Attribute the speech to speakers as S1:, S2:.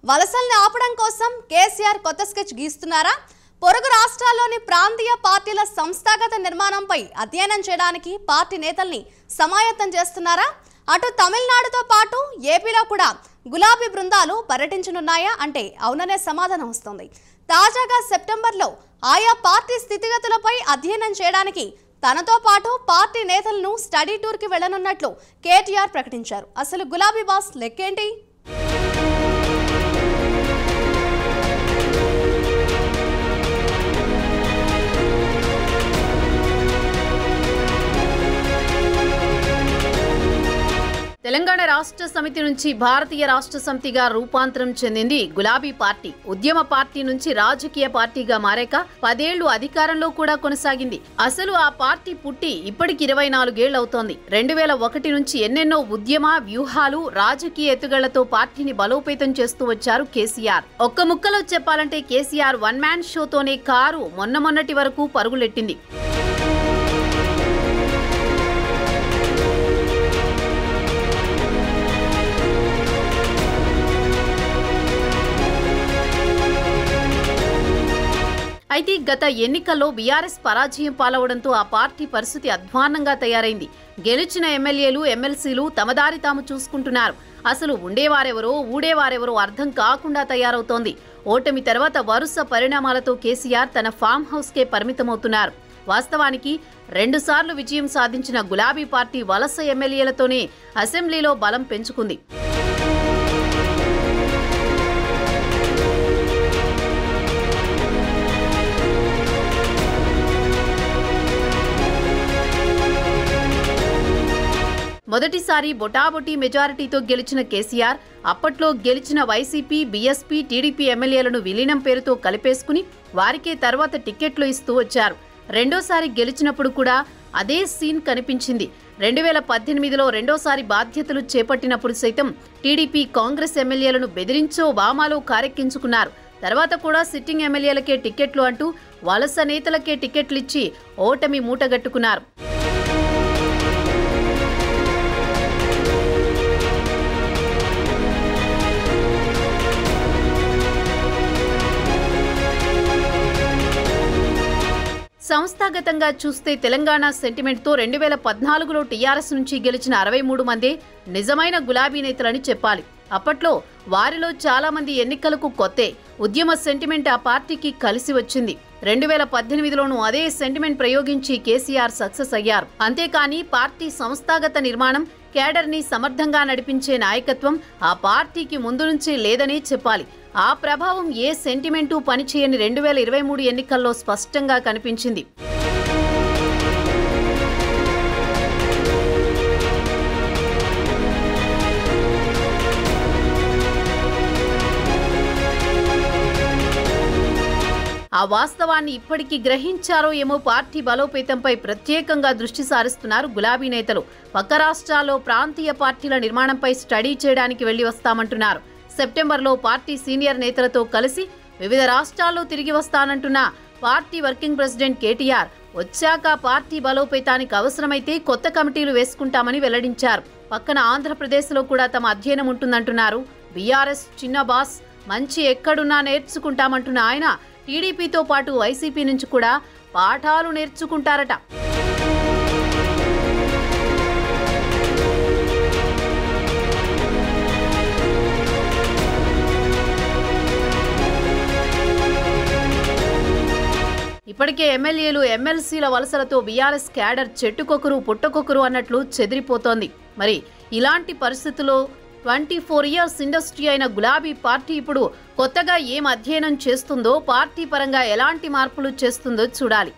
S1: వలసల్ని ఆపడం కోసం కేసీఆర్ కొత్త స్కెచ్ గీస్తున్నారా? పొరుగు రాష్ట్రాల్లోని ప్రాంతీయ పార్టీల సంస్థాగత నిర్మాణంపై అధ్యయనం చేయడానికి పార్టీ నేతల్ని సమాయత్తం చేస్తున్నారా? అటు తమిళనాడుతో పాటు ఏపీలో కూడా గులాబీ బృందాలు పర్యటించనున్నాయా అంటే అవుననే సమాధానం వస్తుంది. తాజాగా సెప్టెంబర్లో ఆయా పార్టీ స్థితిగతులపై అధ్యయనం చేయడానికి తనతో పాటు పార్టీ నేతలను స్టడీ టూర్కి వెళ్లనున్నట్లు కేటీఆర్ ప్రకటించారు. అసలు గులాబీ బాస్ లెక్కేంటి?
S2: తెలంగాణ రాష్ట్ర సమితి నుంచి భారతీయ రాష్ట్ర సమితిగా రూపాంతరం చెందింది గులాబీ పార్టీ. ఉద్యమ పార్టీ నుంచి రాజకీయ పార్టీగా మారాక 10 ఏళ్లు అధికారంలో కూడా కొనసాగింది. అసలు ఆ పార్టీ పుట్టి ఇప్పటికి 24 ఏళ్లవుతోంది. 2001 నుంచి ఎన్నెన్నో ఉద్యమ వ్యూహాలు, రాజకీయ ఎత్తుగళ్లతో పార్టీని బలోపేతం చేస్తూ వచ్చారు కేసీఆర్. ఒక్క ముక్కలో చెప్పాలంటే కేసీఆర్ వన్ మ్యాన్ షోతోనే కారు మొన్నటి వరకు పరుగులెట్టింది. అయితే గత ఎన్నికల్లో బీఆర్ఎస్ పరాజయం పాలవడంతో ఆ పార్టీ పరిస్థితి అధ్వాన్నంగా తయారైంది. గెలిచిన ఎమ్మెల్యేలు, ఎమ్మెల్సీలు తమదారి తాము చూసుకుంటున్నారు. అసలు ఉండేవారెవరో ఊడేవారెవరో అర్థం కాకుండా తయారవుతోంది. ఓటమి తర్వాత వరుస పరిణామాలతో కేసీఆర్ తన ఫామ్ హౌస్కే పరిమితమవుతున్నారు. వాస్తవానికి 2 సార్లు విజయం సాధించిన గులాబీ పార్టీ వలస ఎమ్మెల్యేలతోనే అసెంబ్లీలో బలం పెంచుకుంది. మొదటిసారి బొటాబొటీ మెజారిటీతో గెలిచిన కేసీఆర్ అప్పట్లో గెలిచిన వైసీపీ, బీఎస్పీ, టీడీపీ ఎమ్మెల్యేలను విలీనం పేరుతో కలిపేసుకుని వారికే తర్వాత టికెట్లు ఇస్తూ వచ్చారు. రెండోసారి గెలిచినప్పుడు కూడా అదే సీన్ కనిపించింది. 2018లో రెండోసారి బాధ్యతలు చేపట్టినప్పుడు సైతం టీడీపీ, కాంగ్రెస్ ఎమ్మెల్యేలను బెదిరించో వామాలో కారెక్కించుకున్నారు. తర్వాత కూడా సిట్టింగ్ ఎమ్మెల్యేలకే టికెట్లు అంటూ వలస నేతలకే టికెట్లిచ్చి ఓటమి మూటగట్టుకున్నారు. సంస్థాగతంగా చూస్తే తెలంగాణ సెంటిమెంట్తో 2014లో టీఆర్ఎస్ నుంచి గెలిచిన 63 మందే నిజమైన గులాబీ నేతలని చెప్పాలి. అప్పట్లో వారిలో చాలా మంది ఎన్నికలకు కొత్తే. ఉద్యమ సెంటిమెంట్ ఆ పార్టీకి కలిసి వచ్చింది. 2018లోనూ అదే సెంటిమెంట్ ప్రయోగించి కేసీఆర్ సక్సెస్ అయ్యారు. అంతేకాని పార్టీ సంస్థాగత నిర్మాణం, కేడర్ని సమర్థంగా నడిపించే నాయకత్వం ఆ పార్టీకి ముందు నుంచే లేదనే చెప్పాలి. ఆ ప్రభావం ఏ సెంటిమెంటు పనిచేయని 2023 ఎన్నికల్లో స్పష్టంగా కనిపించింది. ఆ వాస్తవాన్ని ఇప్పటికీ గ్రహించారో ఏమో పార్టీ బలోపేతంపై ప్రత్యేకంగా దృష్టి సారిస్తున్నారు గులాబీ నేతలు. పక్క రాష్ట్రాల్లో ప్రాంతీయ పార్టీల నిర్మాణంపై స్టడీ చేయడానికి వెళ్లి వస్తామంటున్నారు. సెప్టెంబర్లో పార్టీ సీనియర్ నేతలతో కలిసి వివిధ రాష్ట్రాల్లో తిరిగి వస్తానంటున్న పార్టీ వర్కింగ్ ప్రెసిడెంట్ కేటీఆర్ వచ్చాక పార్టీ బలోపేతానికి అవసరమైతే కొత్త కమిటీలు వేసుకుంటామని వెల్లడించారు. పక్కన ఆంధ్రప్రదేశ్లో కూడా తమ అధ్యయనం ఉంటుందంటున్నారు. బీఆర్ఎస్ చిన్న బాస్, మంచి ఎక్కడున్నా నేర్చుకుంటామంటున్న ఆయన టీడీపీతో పాటు వైసీపీ నుంచి కూడా పాఠాలు నేర్చుకుంటారట. ఇప్పటికే ఎమ్మెల్యేలు, ఎమ్మెల్సీల వలసలతో బీఆర్ఎస్ క్యాడర్ చెట్టుకొకరు పుట్టకొకరు అన్నట్లు చెదిరిపోతోంది. మరి ఇలాంటి పరిస్థితుల్లో 24 ఇయర్స్ ఇండస్ట్రీ అయిన గులాబీ పార్టీ ఇప్పుడు కొత్తగా ఏం అధ్యయనం చేస్తుందో, పార్టీ పరంగా ఎలాంటి మార్పులు చేస్తుందో చూడాలి.